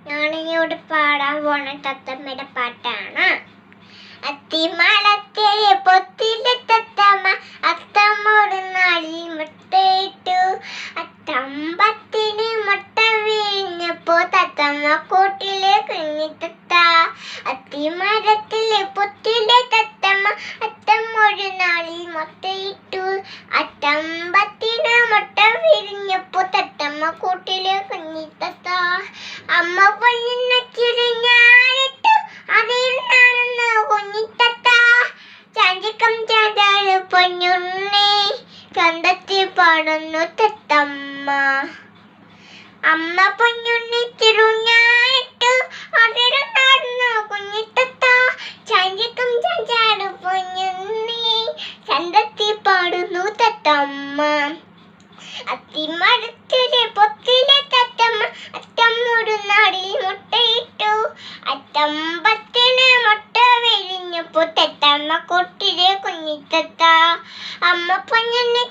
ഞാനിവിടെ പാടാൻ പോണ തത്തമ്മയുടെ പാട്ടാണ്. അത്തിമരത്തെ പൊത്തിലെ തത്തമ്മ അത്തമ്മൊരു നാളിൽ മുട്ടയിട്ടു. അത്തമ്പത്തിന് മുട്ട വീഞ്ഞപ്പോ തത്തമ്മ കൂട്ടിലെ കുഞ്ഞിത്തത്ത. അത്തിമരത്തിലെ പൊത്തിലെ തത്തമ്മ അത്തമ്മൊരു നാളിൽ മുട്ടയിട്ടു. അത്തമ്പത്തിന് മുട്ട വിരിഞ്ഞപ്പോ തത്തമ്മ കൂട്ടിലെ കുഞ്ഞിത്തത്ത. അമ്മ പൊന്നിനെ ചിരിഞ്ഞാലിട്ടു അതിരുന്നാണെന്ന് കുഞ്ഞിത്തത്ത. ചാഞ്ചിക്കം ചാഞ്ചാട് പൊന്നുണ്ണി കണ്ടെത്തി പാടുന്നു തത്തമ്മ. അമ്മ പൊന്നുണ്ണി ചിരുഞ്ഞാലിട്ടു അതിരുന്നാണെന്ന് കുഞ്ഞിത്തത്ത. ചാഞ്ചിക്കം ചാഞ്ചാട് പൊന്നുണ്ണി കണ്ടെത്തി പാടുന്നു തത്തമ്മ. അത്തിമരത്തിലെ പൊത്തിലെ തത്തമ്മ അത്തമ്മൊരു നാളിൽ മുട്ടയിട്ടു. അത്തമ്പത്തിന് മുട്ട വിരിഞ്ഞപ്പോ തത്തമ്മ കൂട്ടിലെ കുഞ്ഞിത്തത്ത. അമ്മ പൊന്നിനെ